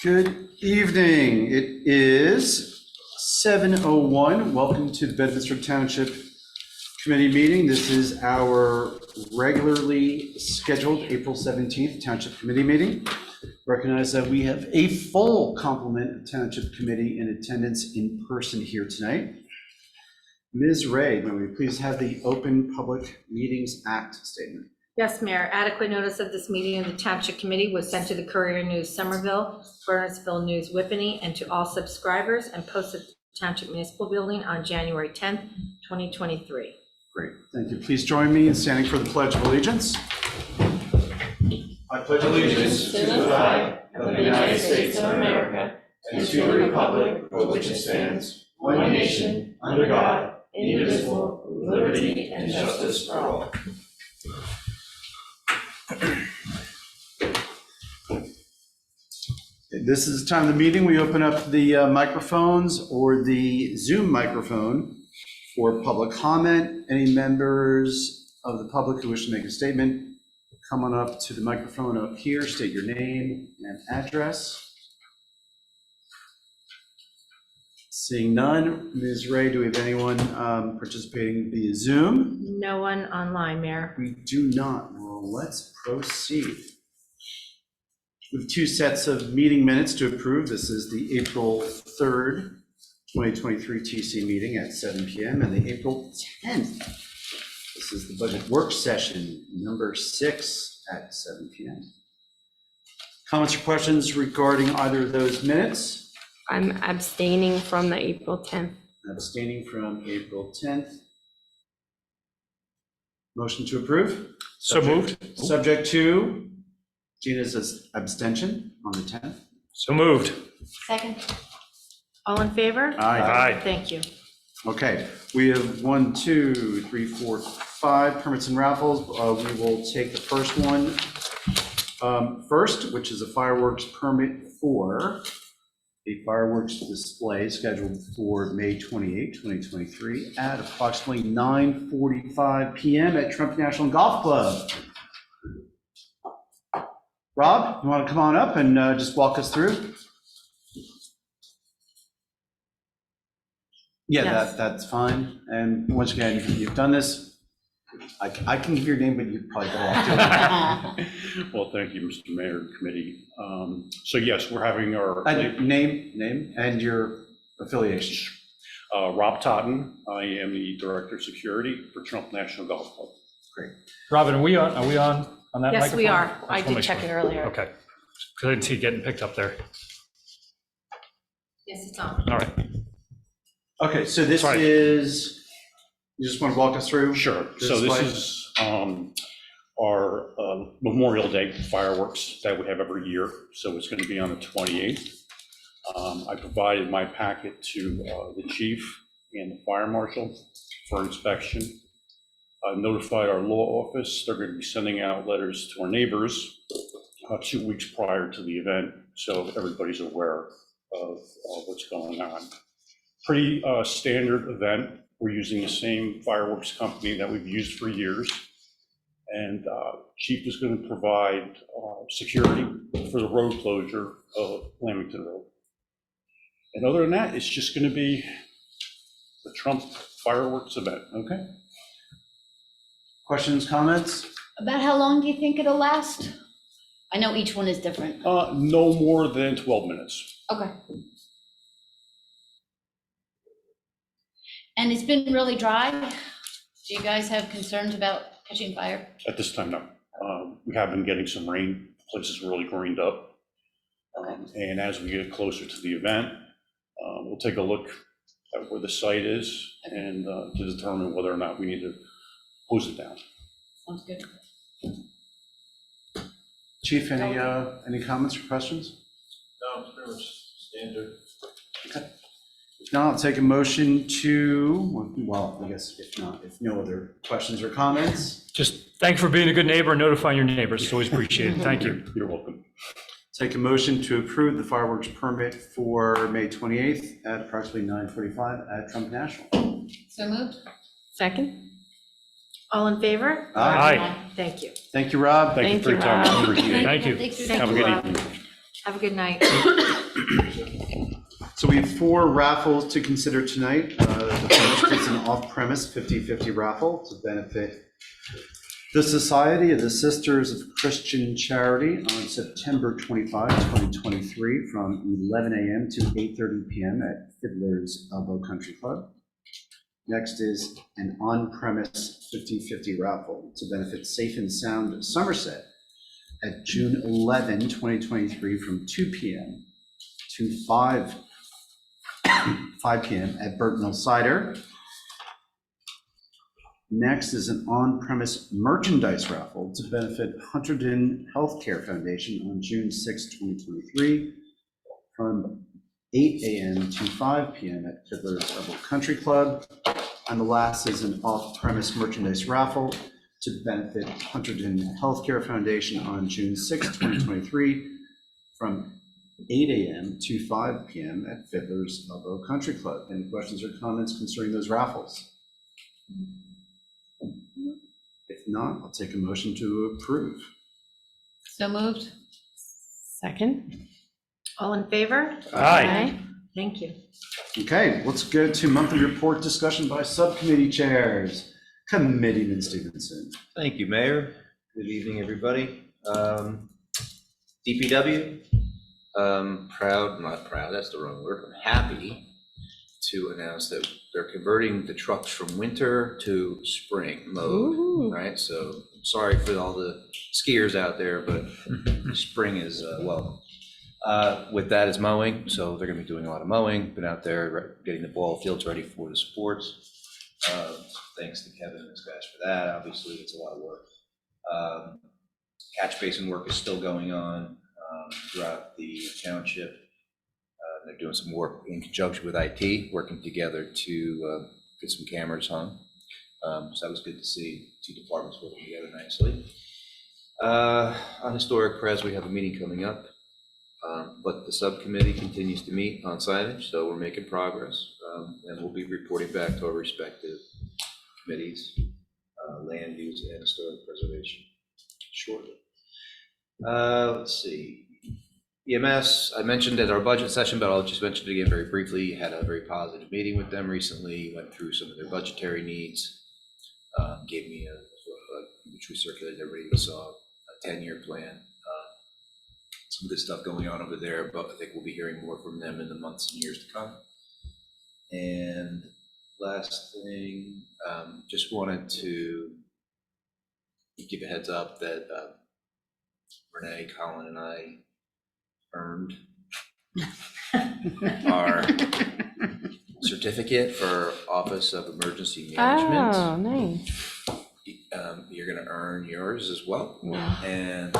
Good evening. It is 7:01. Welcome to the Bedminster Township Committee meeting. This is our regularly scheduled April 17th Township Committee meeting. Recognize that we have a full complement of Township Committee in attendance in person here tonight. Ms. Ray, may we please have the Open Public Meetings Act statement? Yes, Mayor. Adequate notice of this meeting of the Township Committee was sent to the Courier News Somerville, Bernardsville News Whippany, and to all subscribers, and posted at the Township Municipal Building on January 10th, 2023. Great, thank you. Please join me in standing for the Pledge of Allegiance. I pledge allegiance to the flag of the United States of America and to the republic for which it stands, one nation, under God, indivisible, with liberty and justice for all. This is the time of the meeting. We open up the microphones or the Zoom microphone for public comment. Any members of the public who wish to make a statement, come on up to the microphone up here, state your name and address. Seeing none, Ms. Ray, do we have anyone participating via Zoom? No one online, Mayor. We do not. Well, let's proceed. We have two sets of meeting minutes to approve. This is the April 3rd, 2023 TC meeting at 7 p.m. and the April 10th. This is the budget work session number 6 at 7 p.m. Comments or questions regarding either of those minutes? I'm abstaining from the April 10th. Abstaining from April 10th. Motion to approve? So moved. Subject to Gina's abstention on the 10th. So moved. Second. All in favor? Aye. Thank you. Okay, we have 1, 2, 3, 4, 5 permits and raffles. We will take the first one first, which is a fireworks permit for a fireworks display scheduled for May 28, 2023 at approximately 9:45 p.m. at Trump National Golf Club. Rob, you want to come on up and just walk us through? Yeah, Yes. that's fine. And once again, you've done this. I can give your name, but you probably better do it. Well, thank you, Mr. Mayor and Committee. So yes, we're having our Name and your affiliation. Rob Totten. I am the Director of Security for Trump National Golf Club. Great. Robin, are we on that microphone? Yes, we are. I Just wanna did make check sure. it earlier. Okay. Because I didn't see it getting picked up there. Yes, it's on. All right. Okay, so this Sorry. is, you just want to walk us through? Sure. the So this display? is our Memorial Day fireworks that we have every year. So it's going to be on the 28th. I provided my packet to the chief and the fire marshal for inspection. I notified our law office. They're going to be sending out letters to our neighbors 2 weeks prior to the event, so everybody's aware of what's going on. Pretty standard event. We're using the same fireworks company that we've used for years. And Chief is going to provide security for the road closure of Lamington Road. And other than that, it's just going to be the Trump fireworks event, okay? Questions, comments? About how long do you think it'll last? I know each one is different. No more than 12 minutes. Okay. And it's been really dry. Do you guys have concerns about catching fire? At this time, no. We have been getting some rain. The place is really greened up. And as we get closer to the event, we'll take a look at where the site is and to determine whether or not we need to hose it down. Sounds good. Chief, any comments or questions? No, it's pretty much standard. Okay. If not, I'll take a motion to, well, I guess if no other questions or comments, Just thank you for being a good neighbor and notifying your neighbors. It's always appreciated. Thank you. You're welcome. take a motion to approve the fireworks permit for May 28th at approximately 9:45 at Trump National. So moved? Second? All in favor? Aye. Thank you. Thank you, Rob. Thank you for your time. I appreciate it. Thank you. Thanks for Have a taking good Rob. evening. Have a good night. So we have 4 raffles to consider tonight. The first is an off-premise 50/50 raffle to benefit the Society of the Sisters of Christian Charity on September 25, 2023, from 11 a.m. to 8:30 p.m. at Fiddler's Elbow Country Club. Next is an on-premise 50/50 raffle to benefit Safe and Sound Somerset at June 11, 2023, from 2 p.m. to 5 p.m. at Burton Cider. Next is an on-premise merchandise raffle to benefit Hunterdon Healthcare Foundation on June 6, 2023, from 8 a.m. to 5 p.m. at Fiddler's Elbow Country Club. And the last is an off-premise merchandise raffle to benefit Hunterdon Healthcare Foundation on June 6, 2023, from 8 a.m. to 5 p.m. at Fiddler's Elbow Country Club. Any questions or comments concerning those raffles? If not, I'll take a motion to approve. So moved. Second. All in favor? Aye. Thank you. Okay, let's go to monthly report discussion by subcommittee chairs. Committeeman Stevenson. Thank you, Mayor. Good evening, everybody. DPW, not proud, that's the wrong word. I'm happy to announce that they're converting the trucks from winter to spring mode, right? So sorry for all the skiers out there, but spring is welcome. With that is mowing, so they're gonna be doing a lot of mowing, been out there getting the ball fields ready for the sports. Thanks to Kevin and his guys for that. Obviously, it's a lot of work. Catch basin work is still going on throughout the township. They're doing some work in conjunction with IT, working together to get some cameras hung. So that was good to see 2 departments working together nicely. On historic pres, we have a meeting coming up, but the subcommittee continues to meet on signage, so we're making progress, and we'll be reporting back to our respective committees, land use and historic preservation shortly. Let's see. EMS, I mentioned at our budget session, but I'll just mention it again very briefly. Had a very positive meeting with them recently, went through some of their budgetary needs, gave me which we circulated, everybody saw, a 10-year plan. Some good stuff going on over there, but I think we'll be hearing more from them in the months and years to come. And last thing, just wanted to give a heads up that Renee, Colin, and I earned our certificate for Office of Emergency Management. Oh, nice. You're going to earn yours as well. Yeah. And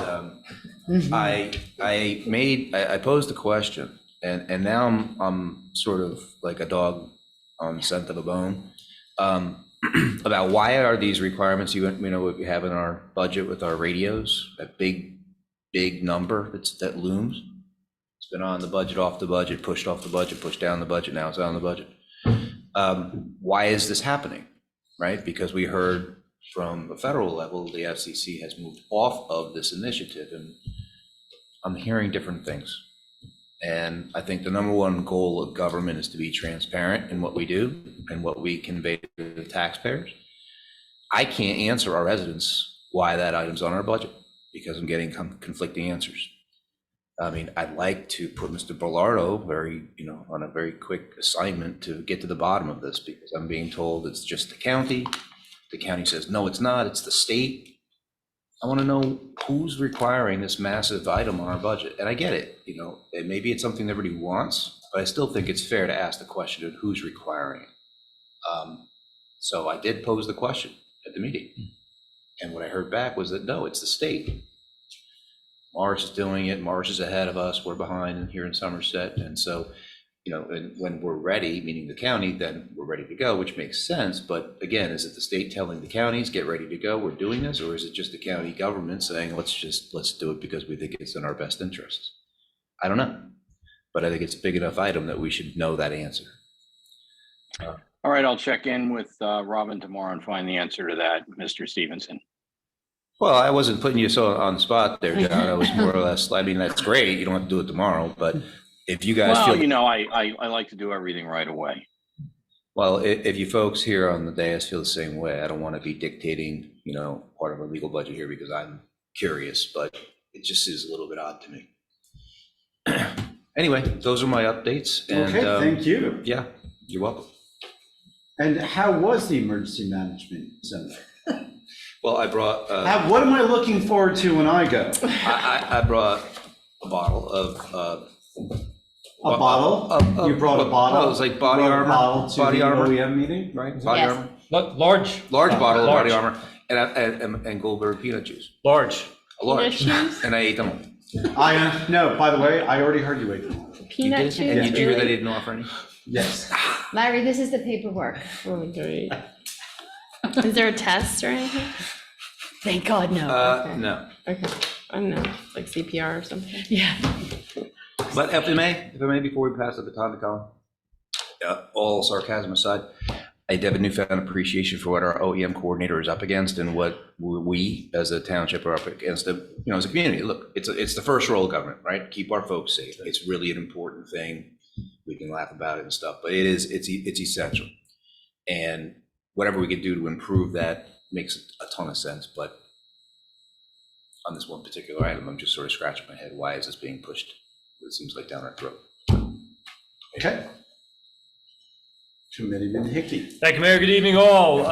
I posed a question, and now I'm sort of like a dog on the scent of a bone, about why are these requirements, what we have in our budget with our radios, that big number that looms. It's been on the budget, off the budget, pushed off the budget, pushed down the budget, now it's on the budget. Why is this happening, right? Because we heard from the federal level, the FCC has moved off of this initiative, and I'm hearing different things. And I think the number one goal of government is to be transparent in what we do and what we convey to the taxpayers. I can't answer our residents why that item's on our budget because I'm getting conflicting answers. I mean, I'd like to put Mr. Bellardo on a very quick assignment to get to the bottom of this, because I'm being told it's just the county. The county says, no, it's not, it's the state. I want to know who's requiring this massive item on our budget. And I get it, and maybe it's something everybody wants, but I still think it's fair to ask the question of who's requiring it. So I did pose the question at the meeting. And what I heard back was that, no, it's the state. Morris is doing it. Morris is ahead of us. We're behind here in Somerset. And so, and when we're ready, meaning the county, then we're ready to go, which makes sense. But again, is it the state telling the counties, get ready to go, we're doing this? Or is it just the county government saying, let's do it because we think it's in our best interest? I don't know. But I think it's a big enough item that we should know that answer. All right, I'll check in with Robin tomorrow and find the answer to that, Mr. Stevenson. Well, I wasn't putting you so on the spot there, John. I was more or less, I mean, that's great. You don't have to do it tomorrow, but if you guys Well, feel, you know, I like to do everything right away. well, if you folks here on the dais feel the same way, I don't want to be dictating, part of our legal budget here because I'm curious, but it just is a little bit odd to me. Anyway, those are my updates. And, Okay, thank you. Yeah, you're welcome. And how was the emergency management center? Well, I brought, What am I looking forward to when I go? I brought a bottle of, A bottle? You brought a bottle? No, it was like body You brought a armor. bottle to Body the armor. OEM meeting? right? Body Yes. armor, Large, large bottle of body Large. armor, and Goldberg peanut juice, large. a large, and I ate them all. No, by the way, I already heard you ate them all. You Peanut did? juice? And did you hear that I really? didn't offer any? Yes. Larry, this is the paperwork. Oh, great. Is there a test or anything? Thank God, no. No, Okay, I don't know, like CPR or something. Yeah. but if I may, before we pass the baton to Colin, all sarcasm aside, I have a newfound appreciation for what our OEM coordinator is up against and what we as a township are up against, as a community. Look, it's the first role of government, right? Keep our folks safe. It's really an important thing. We can laugh about it and stuff, but it's essential. And whatever we can do to improve that makes a ton of sense. But on this one particular item, I'm just sort of scratching my head. Why is this being pushed? It seems like down our throat. Okay. Committeeman Hickey. Thank you, Mayor. Good evening, all.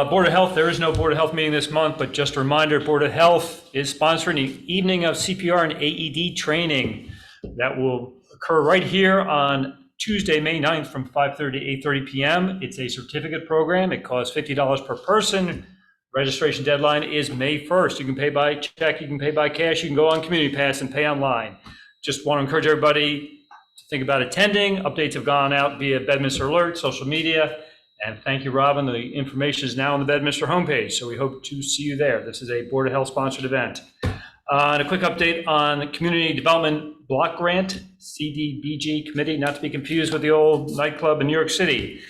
Board of Health, there is no Board of Health meeting this month, but just a reminder, Board of Health is sponsoring the evening of CPR and AED training. That will occur right here on Tuesday, May 9th from 5:30 to 8:30 p.m. It's a certificate program. It costs $50 per person. Registration deadline is May 1st. You can pay by check, you can pay by cash, you can go on Community Pass and pay online. Just want to encourage everybody to think about attending. Updates have gone out via Bedminster Alert, social media. And thank you, Robin. The information is now on the Bedminster homepage, so we hope to see you there. This is a Board of Health sponsored event. And a quick update on Community Development Block Grant, CDBG committee, not to be confused with the old nightclub in New York City.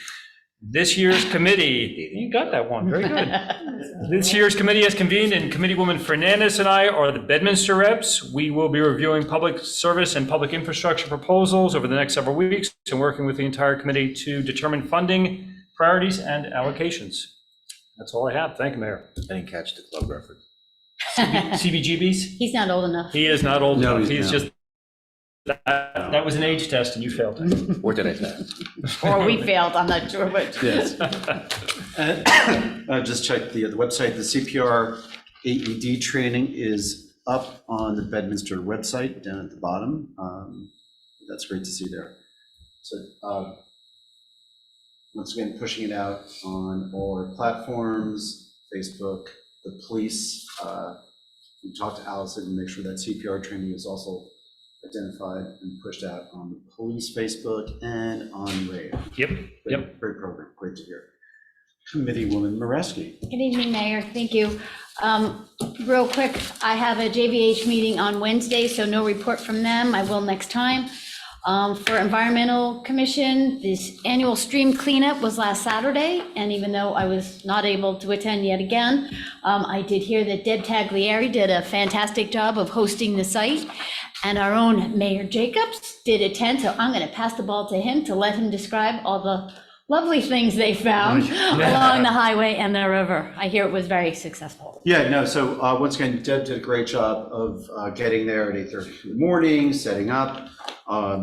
This year's committee, you got that one, very good. This year's committee has convened, and Committeewoman Fernandez and I are the Bedminster reps. We will be reviewing public service and public infrastructure proposals over the next several weeks and working with the entire committee to determine funding, priorities, and allocations. That's all I have. Thank you, Mayor. I didn't catch the club reference. CBGBs? He's not old enough. He is not old No, enough. he's He's just, that was an age test and you failed it. Or did I pass? Or we failed, I'm not sure which. Yes. I just checked the website. The CPR AED training is up on the Bedminster website down at the bottom. That's great to see there. So once again, pushing it out on all our platforms, Facebook, the police. We talked to Allison and make sure that CPR training is also identified and pushed out on the police Facebook and on radio. Yep, yep. Great program, great to hear. Committeewoman Mareski. Good evening, Mayor. Thank you. Real quick, I have a JVH meeting on Wednesday, so no report from them. I will next time. For Environmental Commission, this annual stream cleanup was last Saturday, and even though I was not able to attend yet again, I did hear that Deb Taglieri did a fantastic job of hosting the site, and our own Mayor Jacobs did attend, so I'm going to pass the ball to him to let him describe all the lovely things they found along the highway and the river. I hear it was very successful. Yeah, no, so once again, Deb did a great job of getting there at 8:30 in the morning, setting up.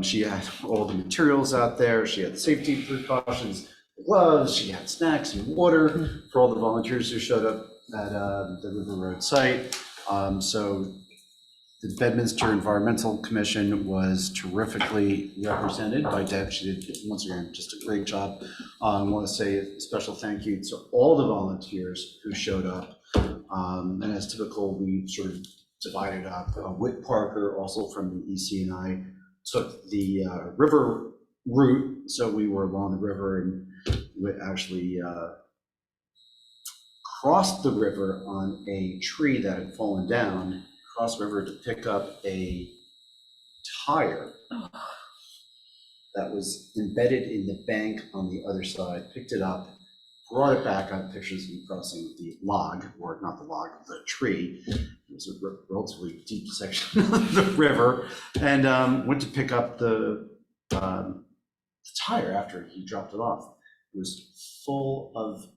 She had all the materials out there. She had the safety precautions, the gloves, she had snacks and water for all the volunteers who showed up at the River Road site. So the Bedminster Environmental Commission was terrifically represented by Deb. She did, once again, just a great job. I want to say a special thank you to all the volunteers who showed up. And as typical, we sort of divided up. Whit Parker, also from the EC, and I took the river route. So we were along the river and we actually crossed the river on a tree that had fallen down, crossed the river to pick up a tire that was embedded in the bank on the other side, picked it up, brought it back. I have pictures of me crossing the log, or not the log, the tree. It was a relatively deep section of the river, and went to pick up the tire after he dropped it off. It was full of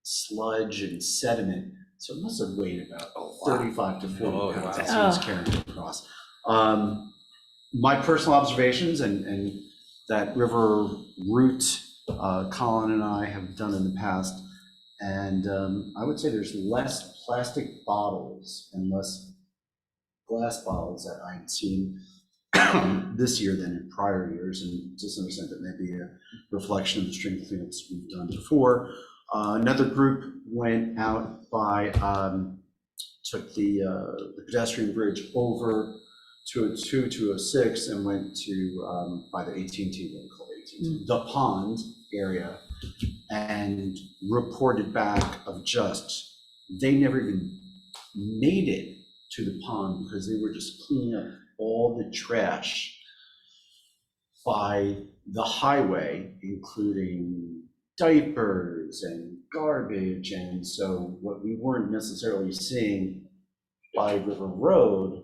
sludge and sediment, so it must have weighed about 35 to 40 pounds. That's what I was carrying across. My personal observations and that river route, Colin and I have done in the past, and I would say there's less plastic bottles and less glass bottles that I've seen this year than in prior years, and to some extent that may be a reflection of the stream cleanups we've done before. Another group went out by, took the pedestrian bridge over 202, 206, and went to by the AT&T, what we call AT&T, the pond area, and reported back of just, they never even made it to the pond because they were just cleaning up all the trash by the highway, including diapers and garbage. And so what we weren't necessarily seeing by River Road,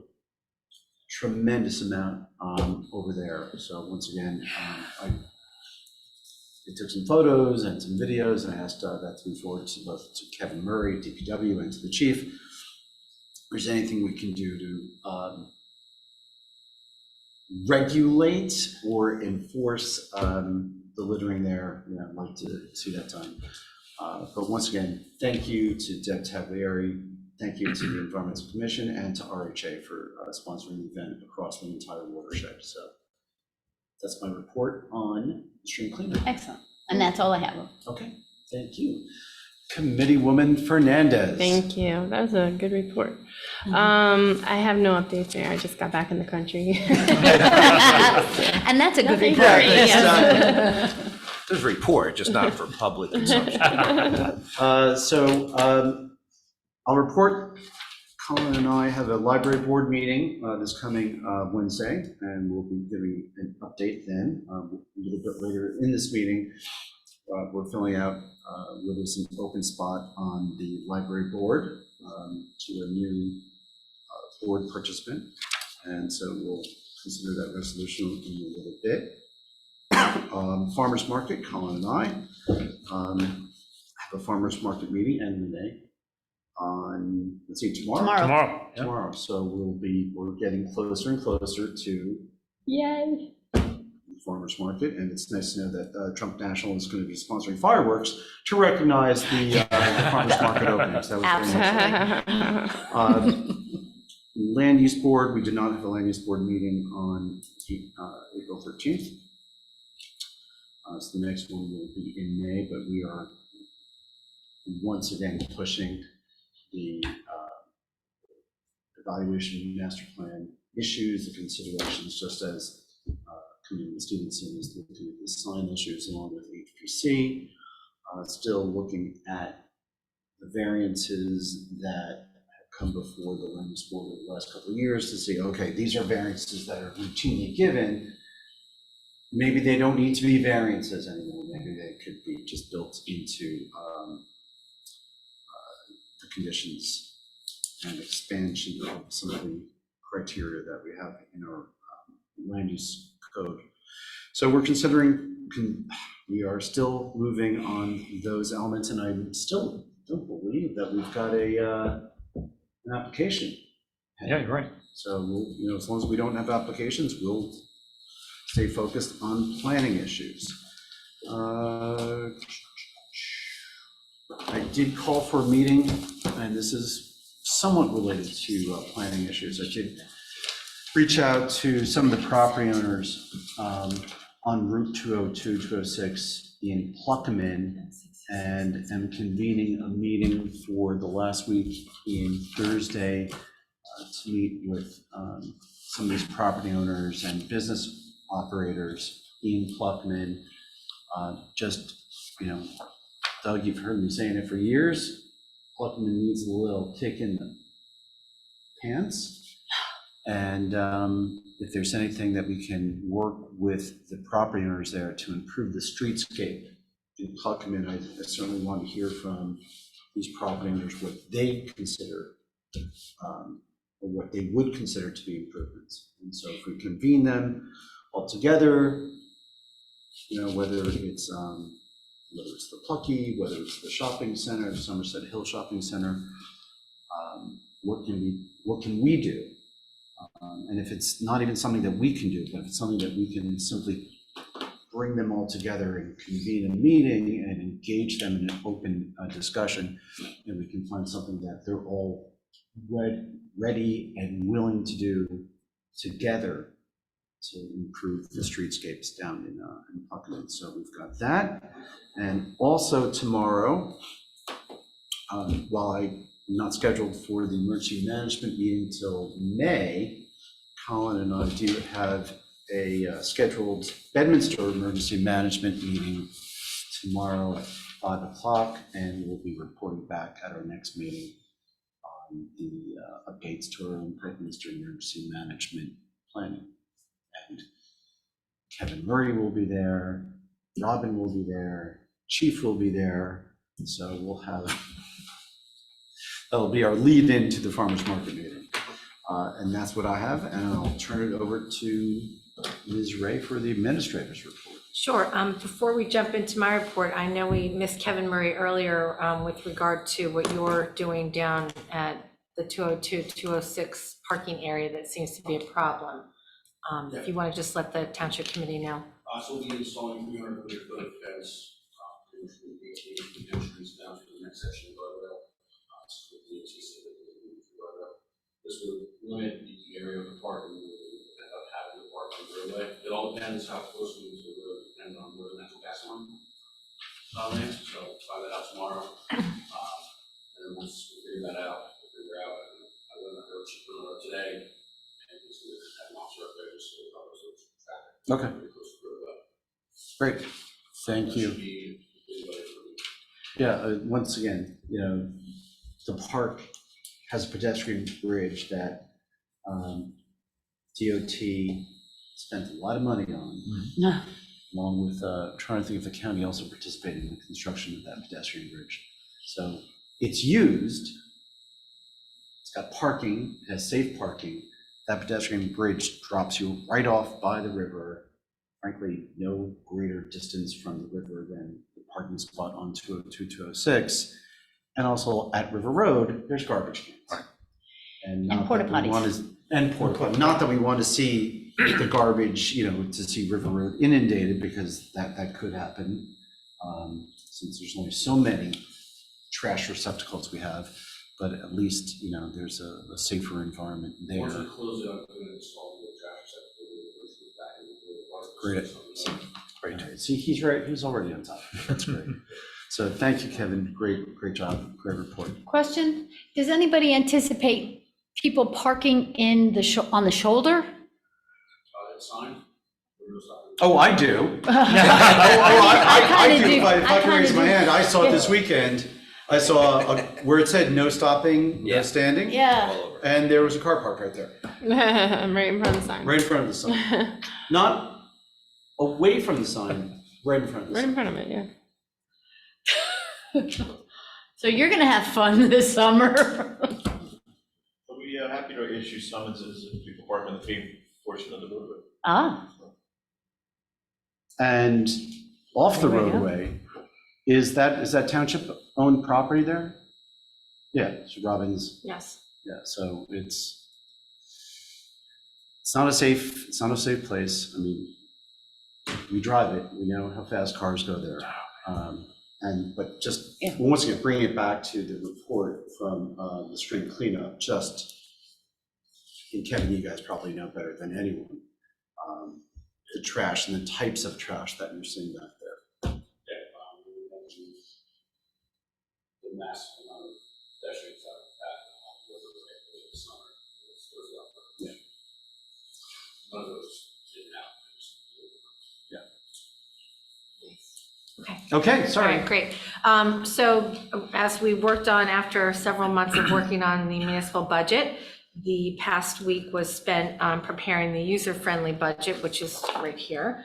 tremendous amount over there. So once again, I took some photos and some videos, and I asked that to be forwarded to both to Kevin Murray, DPW, and to the chief. If there's anything we can do to regulate or enforce the littering there, I'd like to see that done. But once again, thank you to Deb Taglieri, thank you to the Environmental Commission and to RHA for sponsoring the event across the entire watershed. So that's my report on stream cleanup. Excellent. And that's all I have. Okay, thank you. Committeewoman Fernandez. Thank you. That was a good report. I have no updates there. I just got back in the country. And that's a good Nothing report. great, yes. There's a report, just not for public consumption. I'll report, Colin and I have a library board meeting this coming Wednesday, and we'll be giving an update then. A little bit later in this meeting, we're filling out whether there's an open spot on the library board to a new board participant. And so we'll consider that resolution in a little bit. Farmers market, Colin and I have a farmers market meeting end of the day on, let's see, tomorrow. Tomorrow. So we're getting closer and closer to Yay. the farmers market, and it's nice to know that Trump National is going to be sponsoring fireworks to recognize the farmers market openings. That was very nice. Land use board, we did not have a land use board meeting on April 13th. So the next one will be in May, but we are once again pushing the evaluation master plan issues, the considerations, just as Committeeman Stevenson is looking at the sign issues along with HPC. Still looking at the variances that have come before the land use board over the last couple of years to see, okay, these are variances that are routinely given. Maybe they don't need to be variances anymore. Maybe they could be just built into the conditions and expansion of some of the criteria that we have in our land use code. So we're considering, we are still moving on those elements, and I still don't believe that we've got an application. Yeah, you're right. So we'll, as long as we don't have applications, we'll stay focused on planning issues. I did call for a meeting, and this is somewhat related to planning issues. I did reach out to some of the property owners on Route 202, 206 in Pluckamin, and am convening a meeting for the last week in Thursday to meet with some of these property owners and business operators in Pluckamin. Doug, you've heard me saying it for years, Pluckamin needs a little kick in the pants. And if there's anything that we can work with the property owners there to improve the streetscape in Puckman, I certainly want to hear from these property owners what they consider, or what they would consider to be improvements. And so if we convene them all together, whether it's the Plucky, whether it's the shopping center, Somerset Hill Shopping Center, what can we do? And if it's not even something that we can do, but if it's something that we can simply bring them all together and convene a meeting and engage them in an open discussion, and we can find something that they're all ready and willing to do together to improve the streetscapes down in Puckman. So we've got that. And also tomorrow, while I'm not scheduled for the emergency management meeting till May, Colin and I do have a scheduled Bedminster emergency management meeting tomorrow at 5 o'clock, and we'll be reporting back at our next meeting on the updates to our own Bedminster emergency management planning. And Kevin Murray will be there, Robin will be there, Chief will be there, so we'll have, that'll be our lead into the farmers market meeting. And that's what I have, and I'll turn it over to Ms. Ray for the administrator's report. Sure. Before we jump into my report, I know we missed Kevin Murray earlier with regard to what you're doing down at the 202, 206 parking area that seems to be a problem. If you want to just let the township committee know. So we'll be installing 300-foot fence, which will be the entrance down to the next section of guardrail. So the DOT said that we'll move the guardrail. This would limit the area of the parking, of having the park on the roadway. It all depends how close we move to the road, depending on where the natural gas line lands. So we'll find that out tomorrow. And then once we figure that out, we'll figure out. I went on her today, and it's going to have an officer up there just so we cover those traffic. Okay. Pretty close to the roadway. Great, thank That you. should be everybody for me. Yeah, once again, the park has a pedestrian bridge that DOT spent a lot of money on, No. along with, trying to think if the county also participated in the construction of that pedestrian bridge. So it's used, it's got parking, it has safe parking. That pedestrian bridge drops you right off by the river. Frankly, no greater distance from the river than the parking spot on 202, 206. And also at River Road, there's garbage cans. And not porta that we want potties. to- And porta potties. Not that we want to see the garbage, to see River Road inundated, because that could happen. Since there's only so many trash receptacles we have, but at least, there's a safer environment Once we there. close it, I'm going to install the traffic set. Great. Great. See, he's right, he's already on top. That's great. So thank you, Kevin. Great job. Great report. Question, does anybody anticipate people parking in on the shoulder? Sign. Oh, I do. I kinda do. If I I can kinda raise my do. hand, I saw it Yeah. this weekend. I saw where it said no stopping, no Yeah. standing. Yeah. All over. And there was a car parked right there, I'm right in front of the sign. right in front of the sign. Not away from the sign, right in front of the Right in sign. front of it, yeah. So you're gonna have fun this summer. We'll be happy to issue summonses if people park on the paved portion of the roadway. Ah, And off the There we go. roadway, is that township owned property there? Yeah, it's Robbins. Yes. Yeah, so it's not a safe place. I mean, we drive it, we know how fast cars go there. But just, Yeah. once again, bringing it back to the report from the spring cleanup, and Kevin, you guys probably know better than anyone, the trash and the types of trash that you're seeing back there. The massive amount of pedestrians out of that, this summer. Yeah. One of those didn't happen. Okay, All sorry. right, great. So as we worked on after several months of working on the municipal budget, The past week was spent on preparing the user-friendly budget, which is right here.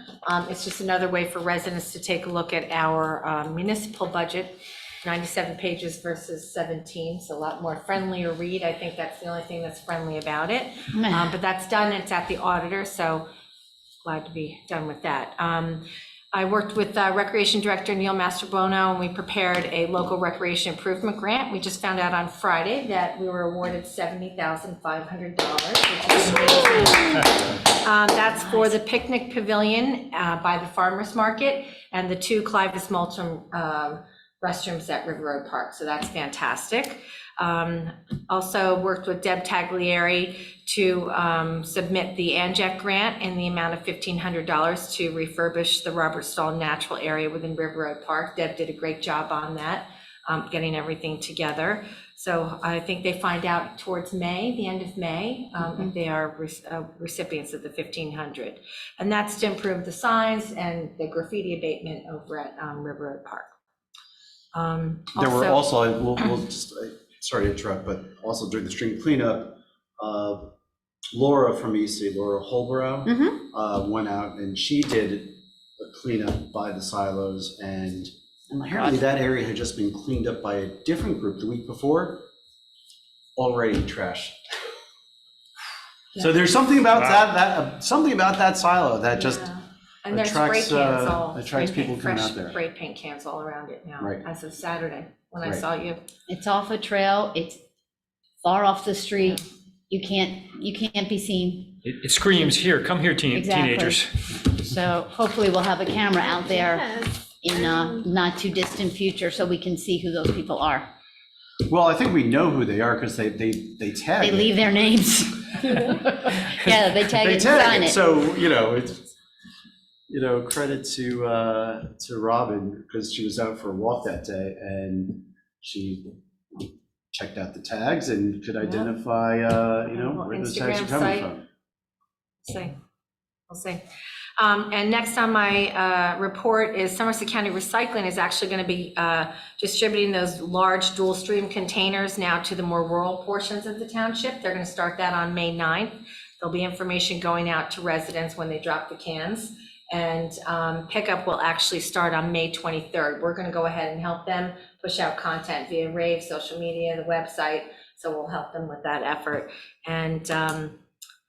It's just another way for residents to take a look at our municipal budget, 97 pages versus 17, so a lot more friendlier read. I think that's the only thing that's friendly about it. But that's done, it's at the auditor, so glad to be done with that. I worked with Recreation Director Neil Mastrobono, and we prepared a local recreation improvement grant. We just found out on Friday that we were awarded $70,500, which is amazing. That's for the picnic pavilion by the farmer's market and the 2 Clivis Multum restrooms at River Road Park, so that's fantastic. Also worked with Deb Taglieri to submit the ANJEC grant in the amount of $1,500 to refurbish the Robert Stall natural area within River Road Park. Deb did a great job on that, getting everything together. So I think they find out towards May, the end of May, if they are recipients of the $1,500. And that's to improve the signs and the graffiti abatement over at River Road Park. There were also, we'll just, sorry to interrupt, but also during the stream cleanup, Laura from EC, Laura Holborough, went out and she did a cleanup by the silos, and apparently that area had just been cleaned up by a different group the week before, already trash. So there's something about something about that silo that just and there's spray attracts, cans all, attracts spray people paint, coming fresh out there. spray paint cans all around it now, Right. as of Saturday, when I Right. saw you. It's off a trail, it's far off the street, you can't be seen. It screams, here, come here, Exactly. teenagers. So hopefully we'll have a camera out there Yes. in a not too distant future so we can see who those people are. Well, I think we know who they are because they tag They it. leave their names. Yeah, they tag it and sign it. So, it's, credit to Robin, because she was out for a walk that day and she checked out the tags and could identify, where those tags are Instagram coming site. from. We'll see. And next on my report is Somerset County Recycling is actually going to be distributing those large dual stream containers now to the more rural portions of the township. They're going to start that on May 9th. There'll be information going out to residents when they drop the cans. And pickup will actually start on May 23rd. We're going to go ahead and help them push out content via Rave, social media, the website. So we'll help them with that effort. And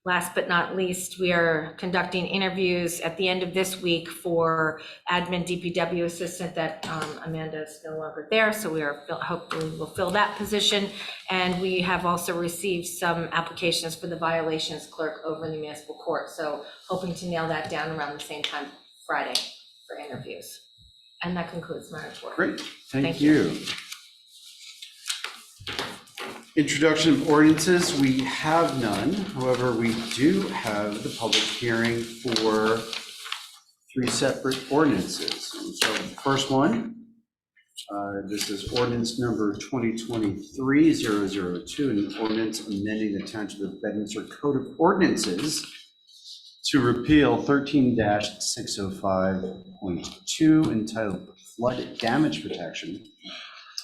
last but not least, we are conducting interviews at the end of this week for admin DPW assistant that Amanda is no longer there. So we are hopefully we'll fill that position. And we have also received some applications for the violations clerk over in the municipal court. So hoping to nail that down around the same time Friday for interviews. And that concludes my report. Great, thank Thank you. Introduction of ordinances, we have none. However, we do have the public hearing for 3 separate ordinances. And so the first one, this is ordinance number 2023-002, an ordinance amending the Township of Bedminster Code of Ordinances to repeal 13-605.2 entitled Flood Damage Protection.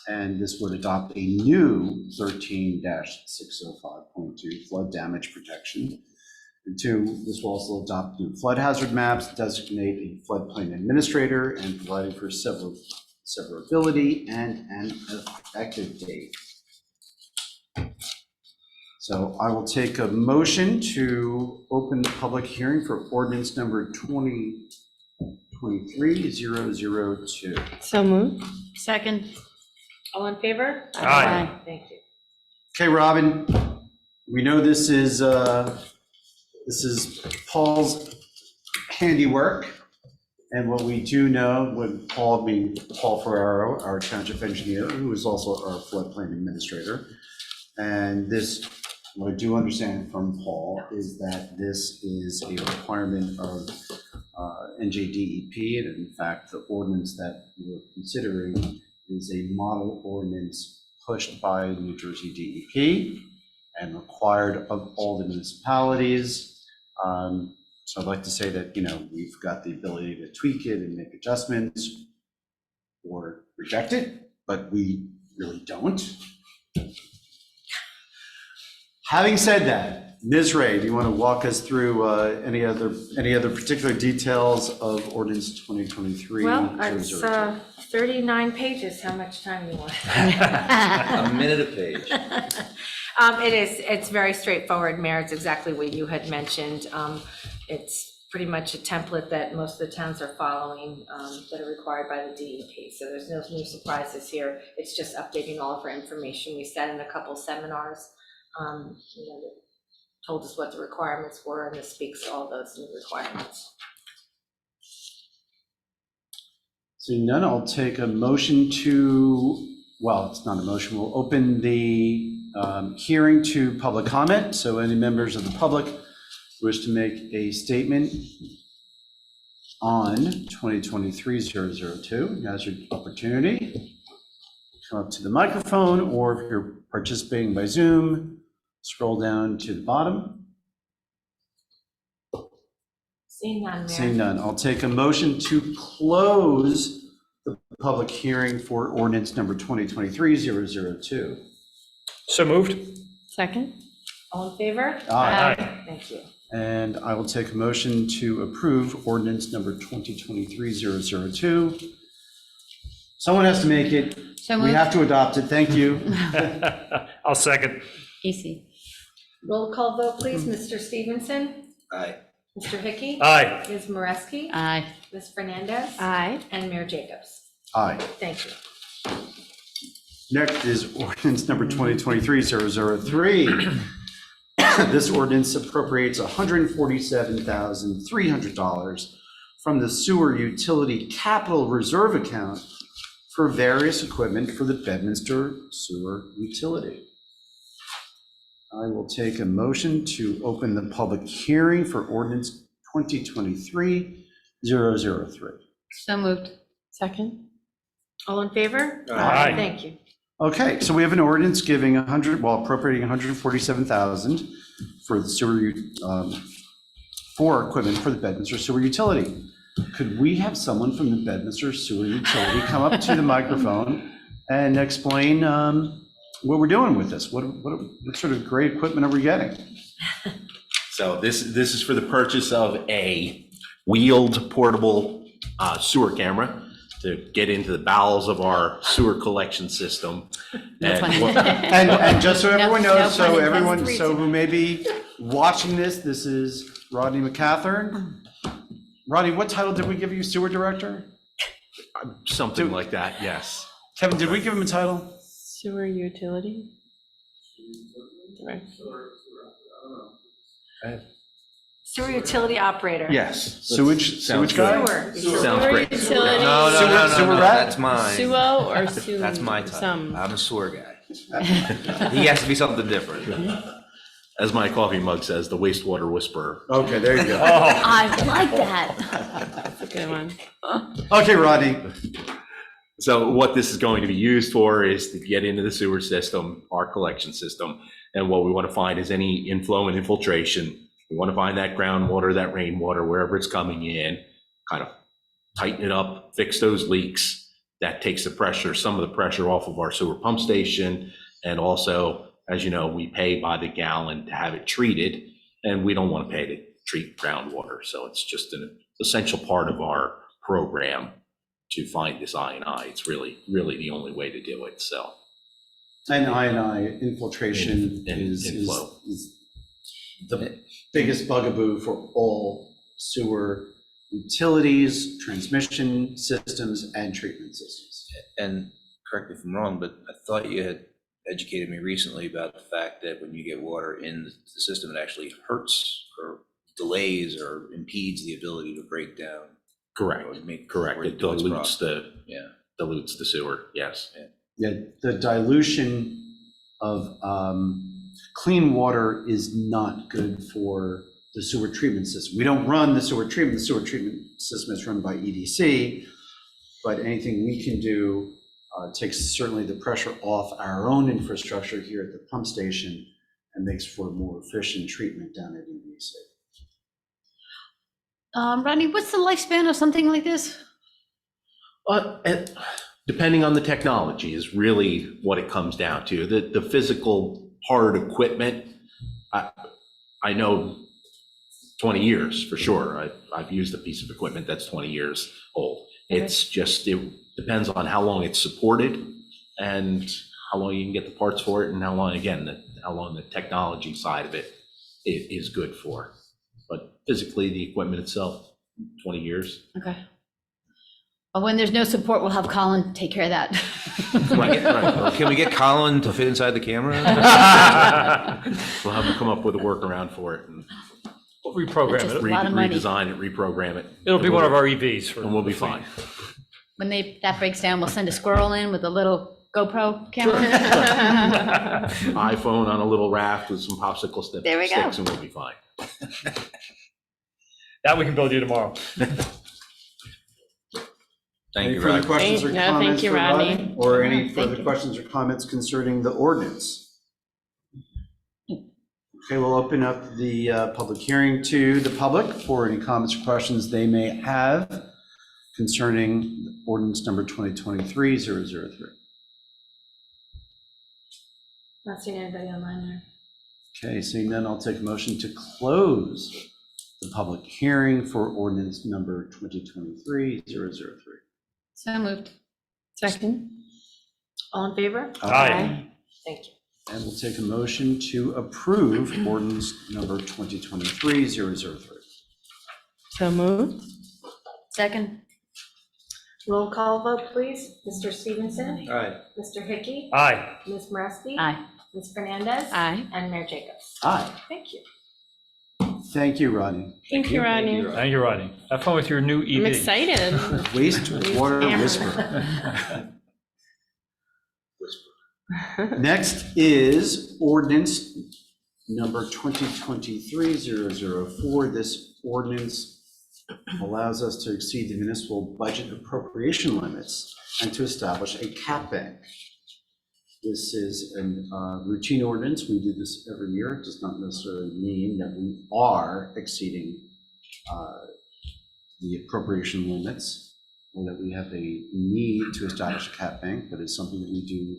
And this would adopt a new 13-605.2 flood damage protection. And 2, this will also adopt new flood hazard maps, designate a floodplain administrator, and providing for severability and an effective date. So I will take a motion to open the public hearing for ordinance number 2023-002. So moved. Second. All in favor? Aye. Thank you. Okay, Robin, we know this is Paul's handiwork. And what we do know, when Paul Ferraro, our township engineer, who is also our floodplain administrator, and this, what I do understand from Paul is that this is a requirement of NJDEP, and in fact, the ordinance that we're considering is a model ordinance pushed by New Jersey DEP and required of all the municipalities. So I'd like to say that, we've got the ability to tweak it and make adjustments or reject it, but we really don't. Having said that, Ms. Ray, do you want to walk us through any other particular details of ordinance 2023? Well, it's 39 pages. How much time do you want? A minute a page. It's very straightforward, Mayor. It's exactly what you had mentioned. It's pretty much a template that most of the towns are following, that are required by the DEP. So there's no new surprises here. It's just updating all of our information. We sat in a couple seminars, that told us what the requirements were, and this speaks to all those new requirements. Seeing none, I'll take a motion to, well, it's not a motion, we'll open the hearing to public comment. So any members of the public who wish to make a statement on 2023-002, now's your opportunity. Come up to the microphone, or if you're participating by Zoom, scroll down to the bottom. Seeing none, Mayor. Seeing none, I'll take a motion to close the public hearing for ordinance number 2023-002. So moved. Second? All in favor? Aye. Thank you. And I will take a motion to approve ordinance number 2023-002. Someone has to make it. So We moved. have to adopt it. Thank you. I'll second. Easy. Roll call vote, please. Mr. Stevenson? Aye. Mr. Hickey? Aye. Ms. Moreski? Aye. Ms. Fernandez? Aye. And Mayor Jacobs? Aye. Thank you. Next is ordinance number 2023-003. This ordinance appropriates $147,300 from the sewer utility capital reserve account for various equipment for the Bedminster Sewer Utility. I will take a motion to open the public hearing for ordinance 2023-003. So moved. Second? All in favor? Aye. Thank you. Okay, so we have an ordinance giving appropriating $147,000 for the sewer, for equipment for the Bedminster Sewer Utility. Could we have someone from the Bedminster Sewer Utility come up to the microphone and explain what we're doing with this? What sort of great equipment are we getting? So this is for the purchase of a wheeled portable sewer camera to get into the bowels of our sewer collection system. No pun And And just so everyone No knows, pun intended. who may be watching this is Rodney McCathern. Rodney, what title did we give you, sewer director? something like that, yes. Kevin, did we give him a title? Sewer utility? Right. Sewer utility operator. Yes. Sewage Sounds guy? good. Sewer. Sounds great. Utility. Sewer rat? That's mine. Suo or su? That's my title. Some. I'm a sewer guy. He has to be something different. As my coffee mug says, the wastewater whisperer. Okay, there you go. I like that. That's a good one. Okay, Rodney. So what this is going to be used for is to get into the sewer system, our collection system. And what we want to find is any inflow and infiltration. We want to find that groundwater, that rainwater, wherever it's coming in, kind of tighten it up, fix those leaks. That takes the pressure, some of the pressure off of our sewer pump station. And also, as you know, we pay by the gallon to have it treated, and we don't want to pay to treat groundwater. So it's just an essential part of our program to find this I&I. It's really, really the only way to do it, so. And I&I infiltration And is inflow. the biggest bugaboo for all sewer utilities, transmission systems, and treatment systems. And correct me if I'm wrong, but I thought you had educated me recently about the fact that when you get water in the system, it actually hurts or delays or impedes the ability to break down. Correct, or make- correct. or It do its dilutes process. the, Yeah. dilutes the sewer, yes. Yeah, the dilution of clean water is not good for the sewer treatment system. We don't run the sewer treatment system is run by EDC, but anything we can do takes certainly the pressure off our own infrastructure here at the pump station and makes for more efficient treatment down at EDC. Rodney, what's the lifespan of something like this? And depending on the technology is really what it comes down to. The physical hard equipment I know 20 years for sure. I've used a piece of equipment that's 20 years old. It's just, it depends on how long it's supported and how long you can get the parts for it, and how long, again, how long the technology side of it is good for. But physically, the equipment itself, 20 years. Okay. Well, when there's no support, we'll have Colin take care of that. Right, right. Well, can we get Colin to fit inside the camera? We'll have to come up with a workaround for it and We'll reprogram Just it. a lot of money. redesign it, reprogram it. It'll be one of our EVs. for And we'll be the fleet. fine. When that breaks down, we'll send a squirrel in with a little GoPro camera. iPhone on a little raft with some popsicle sticks. There we go. And we'll be fine. That we can build you tomorrow. Thank Any you, further Rod. questions or No, thank comments you, for Rodney. Or any Thank further you. questions or comments concerning the ordinance? Okay, we'll open up the public hearing to the public for any comments or questions they may have concerning ordinance number 2023-003. Not seeing anybody online there. Okay, seeing none, I'll take a motion to close the public hearing for ordinance number 2023-003. So moved. Second. All in favor? Aye. Thank you. And we'll take a motion to approve ordinance number 2023-003. So moved. Second. Roll call vote, please. Mr. Stevenson? Aye. Mr. Hickey? Aye. Ms. Marasky? Aye. Ms. Fernandez? Aye. And Mayor Jacobs? Aye. Thank you. Thank you, Rodney. Thank you, Rodney. Thank you, Rodney. Have fun with your new EV. I'm excited. Wastewater Hammer. whisper. Next is ordinance number 2023-004. This ordinance allows us to exceed the municipal budget appropriation limits and to establish a cap bank. This is a routine ordinance. We do this every year. It does not necessarily mean that we are exceeding the appropriation limits or that we have a need to establish a cap bank, but it's something that we do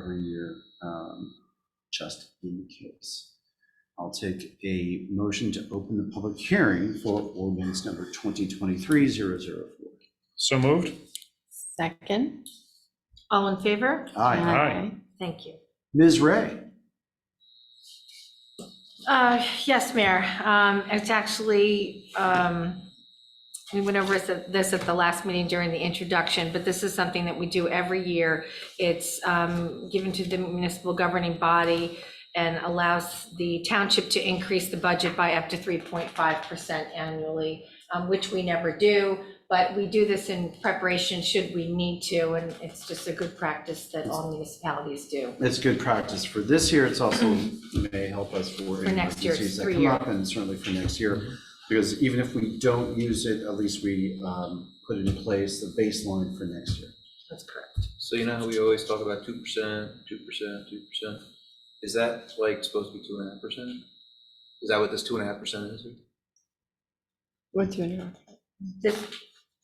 every year, just in case. I'll take a motion to open the public hearing for ordinance number 2023-004. So moved? Second. All in favor? Aye. Aye. Thank you. Ms. Ray? Yes, Mayor. It's actually, we went over this at the last meeting during the introduction, but this is something that we do every year. It's given to the municipal governing body and allows the township to increase the budget by up to 3.5% annually, which we never do, but we do this in preparation should we need to, and it's just a good practice that all municipalities do. It's good practice for this year. It's also may help us for any next year, emergencies that 3 come year. up, and certainly for next year. Because even if we don't use it, at least we put in place the baseline for next year. That's correct. So you know how we always talk about 2%, 2%, 2%? Is that like supposed to be 2.5%? Is that what this 2.5% is? What do you know?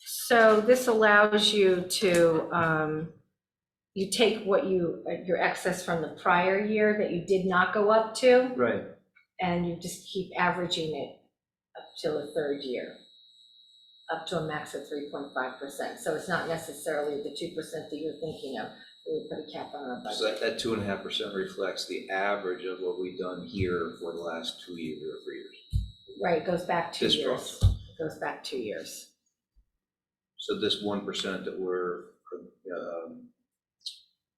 So this allows you to, you take what your excess from the prior year that you did not go up to, Right. and you just keep averaging it up till the third year, up to a max of 3.5%. So it's not necessarily the 2% that you're thinking of, we put a cap on our So budget. that 2.5% reflects the average of what we've done here for the last 2 years or 3 years. Right, it goes back 2 This years. structure. It goes back 2 years. So this 1% that we're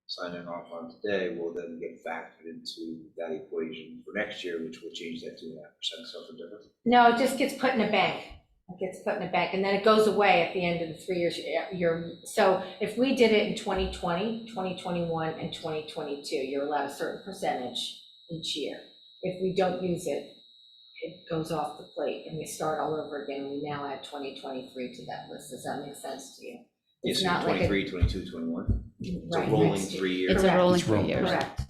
signing off on today will then get factored into that equation for next year, which will change that 2.5% something different. No, it just gets put in a bank. It gets put in a bank, and then it goes away at the end of the 3 years. So if we did it in 2020, 2021, and 2022, you're allowed a certain percentage each year. If we don't use it, it goes off the plate, and we start all over again. We now add 2023 to that list. Does that make sense to you? Yes, It's not like a- 23, 22, 21. It's a Right, rolling next year. 3 years. It's a Correct. rolling It's 3 rolling. years. Correct.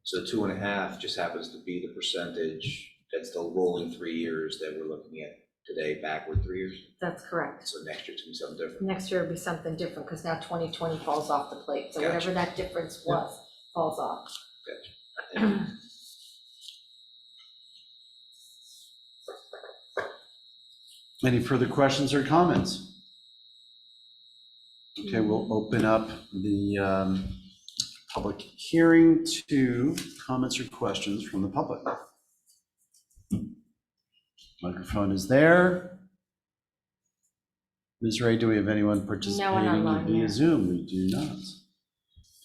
So 2.5 just happens to be the percentage that's the rolling 3 years that we're looking at today, backward 3 years. That's correct. So next year it's gonna be something different. Next year will be something different, because now 2020 falls off the plate. So Gotcha. whatever that difference was, falls off. Gotcha. Any further questions or comments? Okay, we'll open up the public hearing to comments or questions from the public. Microphone is there. Ms. Ray, do we have anyone participating online via yet. Zoom? We do not.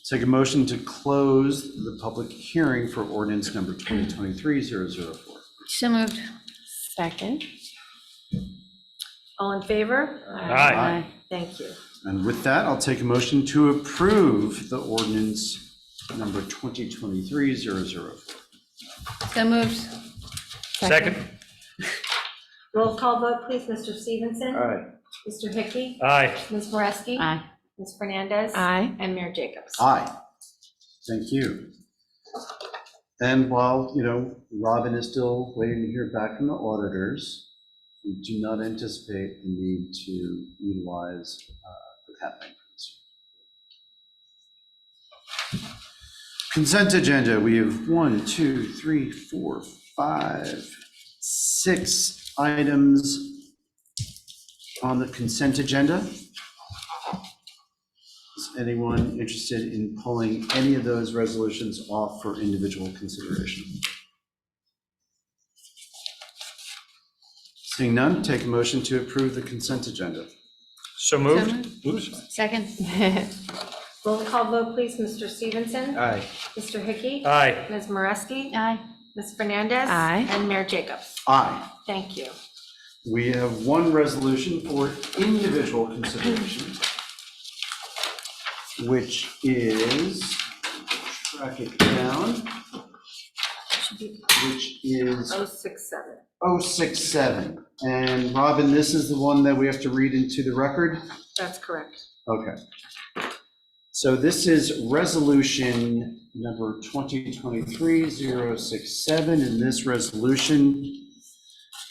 Take a motion to close the public hearing for ordinance number 2023-004. So moved. Second. All in favor? Aye. Thank you. And with that, I'll take a motion to approve the ordinance number 2023-004. So moved. Second. Roll call vote, please. Mr. Stevenson? Aye. Mr. Hickey? Aye. Ms. Moreski? Aye. Ms. Fernandez? Aye. And Mayor Jacobs? Aye. Thank you. And while, Robin is still waiting to hear back from the auditors, we do not anticipate the need to utilize the cap bank funds. Consent agenda, we have 1, 2, 3, 4, 5, 6 items on the consent agenda. Is anyone interested in pulling any of those resolutions off for individual consideration? Seeing none, take a motion to approve the consent agenda. So moved. Oops. Second. Roll call vote, please. Mr. Stevenson? Aye. Mr. Hickey? Aye. Ms. Moreski? Aye. Ms. Fernandez? Aye. And Mayor Jacobs? Aye. Thank you. We have one resolution for individual consideration, which is, track it down, which is 067. 067. And Robin, this is the one that we have to read into the record? That's correct. Okay. So this is resolution number 2023-067, and this resolution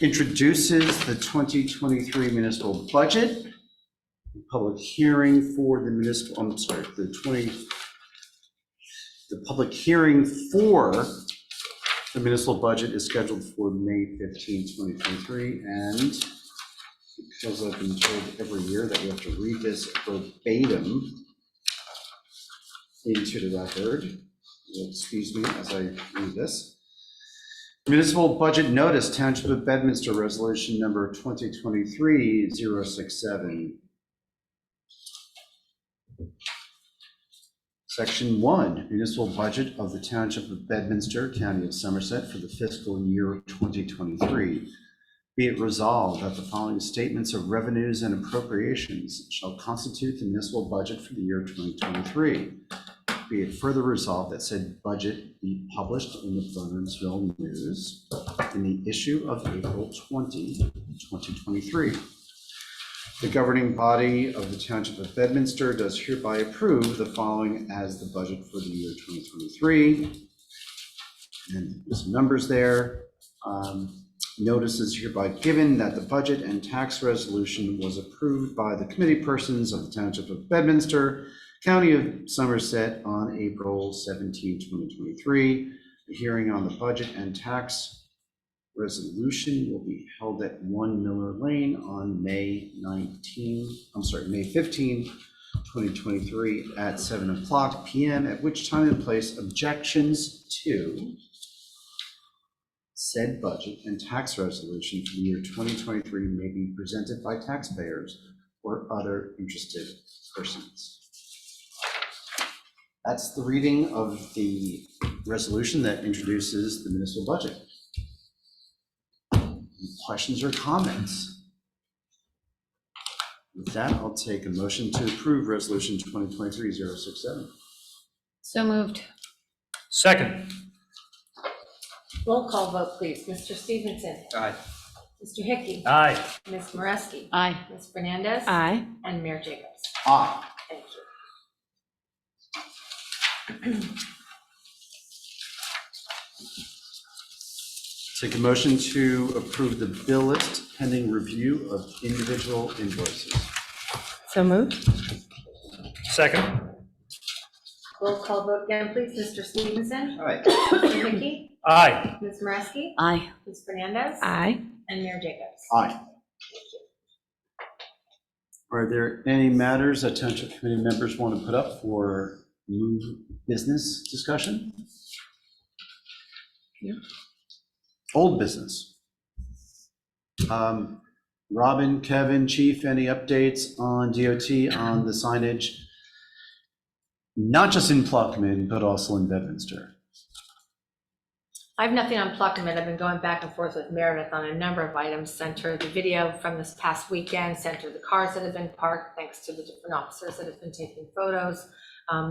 introduces the 2023 municipal budget, public hearing for the municipal, the public hearing for the municipal budget is scheduled for May 15, 2023, and because I've been told every year that we have to read this verbatim into the record, you'll excuse me as I read this. Municipal budget notice, Township of Bedminster, resolution number 2023-067. Section 1, municipal budget of the Township of Bedminster, County of Somerset for the fiscal year 2023. Be it resolved that the following statements of revenues and appropriations shall constitute the municipal budget for the year 2023. Be it further resolved that said budget be published in the Burnsville News in the issue of April 20, 2023. The governing body of the Township of Bedminster does hereby approve the following as the budget for the year 2023. And there's some numbers there. Notice is hereby given that the budget and tax resolution was approved by the committee persons of the Township of Bedminster, County of Somerset on April 17, 2023. The hearing on the budget and tax resolution will be held at 1 Miller Lane on May 15, 2023 at 7:00 p.m., at which time and place objections to said budget and tax resolution for the year 2023 may be presented by taxpayers or other interested persons. That's the reading of the resolution that introduces the municipal budget. Any questions or comments? With that, I'll take a motion to approve resolution 2023-067. So moved. Second. Roll call vote, please. Mr. Stevenson? Aye. Mr. Hickey? Aye. Ms. Moreski? Aye. Ms. Fernandez? Aye. And Mayor Jacobs? Aye. Thank you. Take a motion to approve the bill list pending review of individual invoices. So moved. Second. Roll call vote again, please. Mr. Stevenson? All right. Mr. Hickey? Aye. Ms. Moreski? Aye. Ms. Fernandez? Aye. And Mayor Jacobs? Aye. Are there any matters that Township Committee members want to put up for new business discussion? Old business. Robin, Kevin, Chief, any updates on DOT on the signage? Not just in Pluckman, but also in Bedminster. I have nothing on Pluckman. I've been going back and forth with Meredith on a number of items, sent her the video from this past weekend, sent her the cars that have been parked, thanks to the different officers that have been taking photos.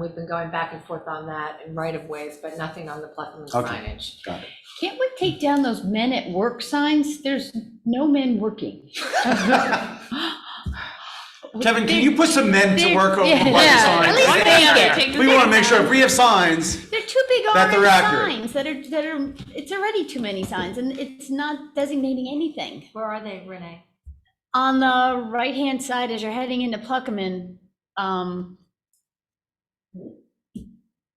We've been going back and forth on that and right-of-ways, but nothing on the Pluckman Okay. signage. Got it. Can't we take down those men at work signs? There's no men working. Kevin, can you put some men to work over Yeah, the yeah. signs? At least they are. We want to make sure if we have signs, They're too big That they're orange accurate. signs that are, it's already too many signs and it's not designating anything. Where are they, Renee? On the right-hand side, as you're heading into Pluckaman,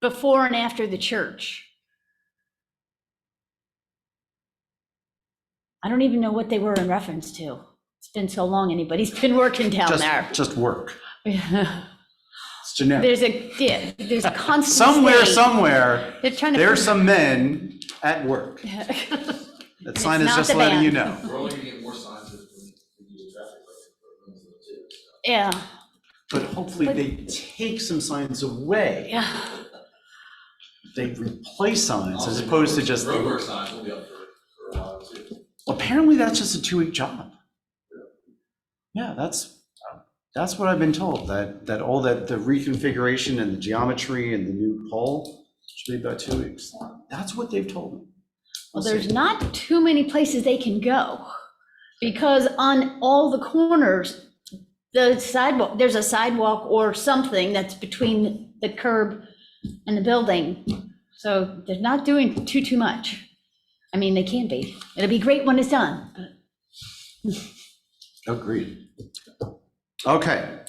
before and after the church. I don't even know what they were in reference to. It's been so long anybody's been working down there. just work. It's generic. There's a constant Somewhere, state. somewhere, They're trying to. there's some men at work. That sign is not just the letting you band. know. We're only gonna get more signs if we do the traffic light, too. Yeah, But hopefully they take some signs away. yeah. They replace signs as opposed to just, Roadwork signs will be up for a while too. apparently that's just a 2-week job. Yeah, that's what I've been told, that all that, the reconfiguration and the geometry and the new pole should be about 2 weeks. That's what they've told me. Well, We'll there's see. not too many places they can go, because on all the corners, the sidewalk, there's a sidewalk or something that's between the curb and the building. So they're not doing too much. I mean, they can be. It'll be great when it's done. Agreed. Okay.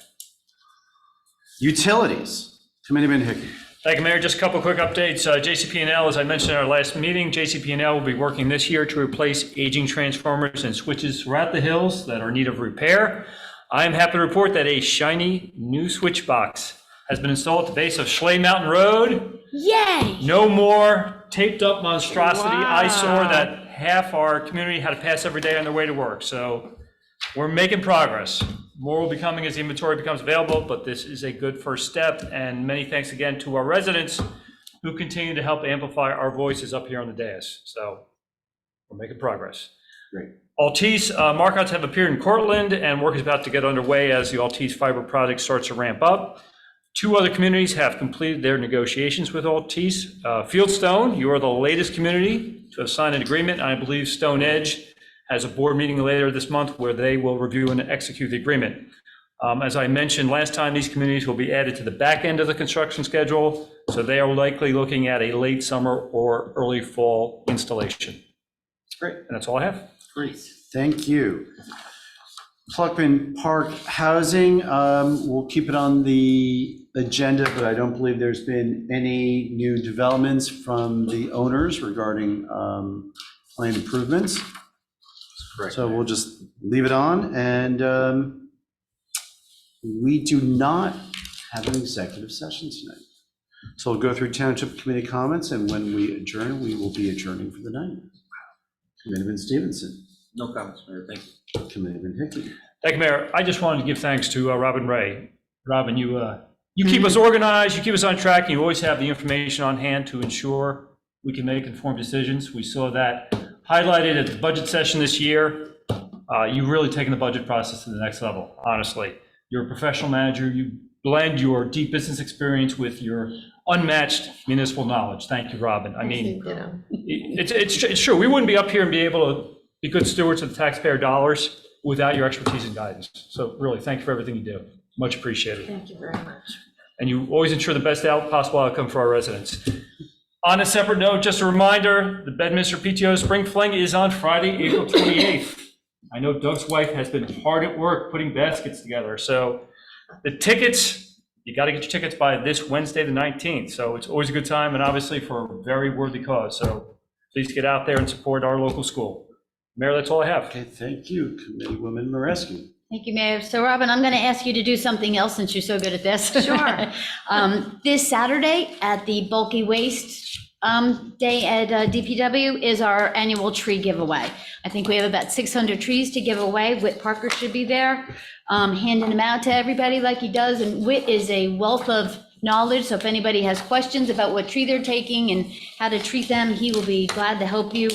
Utilities, Committeeman Hickey. Thank you, Mayor. Just a couple quick updates. JCP&L, as I mentioned in our last meeting, JCP&L will be working this year to replace aging transformers and switches throughout the hills that are in need of repair. I am happy to report that a shiny new switch box has been installed at the base of Schley Mountain Road. Yay! No more taped up monstrosity Wow. eyesore that half our community had to pass every day on their way to work. So we're making progress. More will be coming as the inventory becomes available, but this is a good first step. And many thanks again to our residents who continue to help amplify our voices up here on the dais. So we're making progress. Great. Altice markouts have appeared in Cortland, and work is about to get underway as the Altice fiber project starts to ramp up. 2 other communities have completed their negotiations with Altice. Fieldstone, you are the latest community to have signed an agreement. I believe Stone Edge has a board meeting later this month where they will review and execute the agreement. As I mentioned last time, these communities will be added to the back end of the construction schedule, so they are likely looking at a late summer or early fall installation. Great. And that's all I have. Great, thank you. Pluckman Park Housing, we'll keep it on the agenda, but I don't believe there's been any new developments from the owners regarding planned improvements. Correct. So we'll just leave it on, and we do not have an executive session tonight. So we'll go through Township Committee comments, and when we adjourn, we will be adjourning for the night. Committeeman Stevenson. No comments, Mayor, thank you. Committeeman Hickey. Thank you, Mayor. I just wanted to give thanks to Robin Ray. Robin, you keep us organized, you keep us on track, and you always have the information on hand to ensure we can make informed decisions. We saw that highlighted at the budget session this year. You've really taken the budget process to the next level, honestly. You're a professional manager. You blend your deep business experience with your unmatched municipal knowledge. Thank you, Robin. I mean, it's true. We wouldn't be up here and be able to be good stewards of the taxpayer dollars without your expertise and guidance. So really, thank you for everything you do. Much appreciated. Thank you very much. And you always ensure the best possible outcome for our residents. On a separate note, just a reminder, the Bedminster PTO Spring Fling is on Friday, April 28th. I know Doug's wife has been hard at work putting baskets together. So the tickets, you got to get your tickets by this Wednesday, the 19th. So it's always a good time, and obviously for a very worthy cause. So please get out there and support our local school. Mayor, that's all I have. Okay, thank you, Committeewoman Marescu. Thank you, Mayor. So Robin, I'm going to ask you to do something else since you're so good at this. Sure. This Saturday at the bulky waste day at DPW is our annual tree giveaway. I think we have about 600 trees to give away. Whit Parker should be there, handing them out to everybody like he does. And Whit is a wealth of knowledge, so if anybody has questions about what tree they're taking and how to treat them, he will be glad to help you.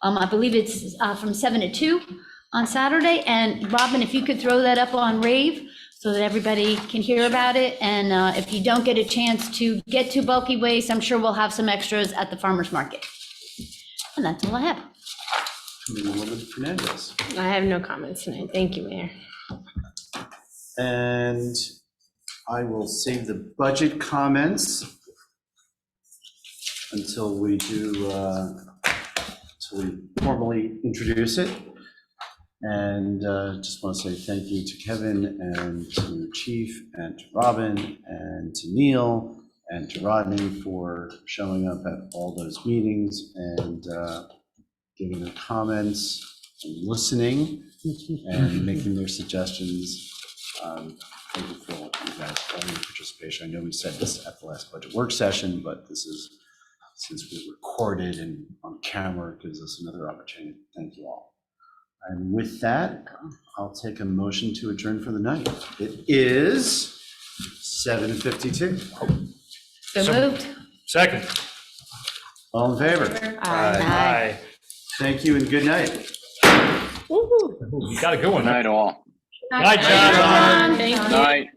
I believe it's from 7 to 2 on Saturday. And Robin, if you could throw that up on Rave so that everybody can hear about it. And if you don't get a chance to get to bulky waste, I'm sure we'll have some extras at the farmer's market. And that's all I have. Councilwoman Fernandez. I have no comments tonight. Thank you, Mayor. And I will save the budget comments until we formally introduce it. And just want to say thank you to Kevin and to the Chief and to Robin and to Neil and to Rodney for showing up at all those meetings and giving their comments and listening and making their suggestions. Thank you for you guys, all your participation. I know we said this at the last budget work session, but this is, since we recorded and on camera, gives us another opportunity. Thank you all. And with that, I'll take a motion to adjourn for the night. It is 7:52. So moved. Second. All in favor? Aye. Thank you and good night. You got a good one. Night all. Night, John. Thank you. Night.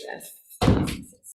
Yes.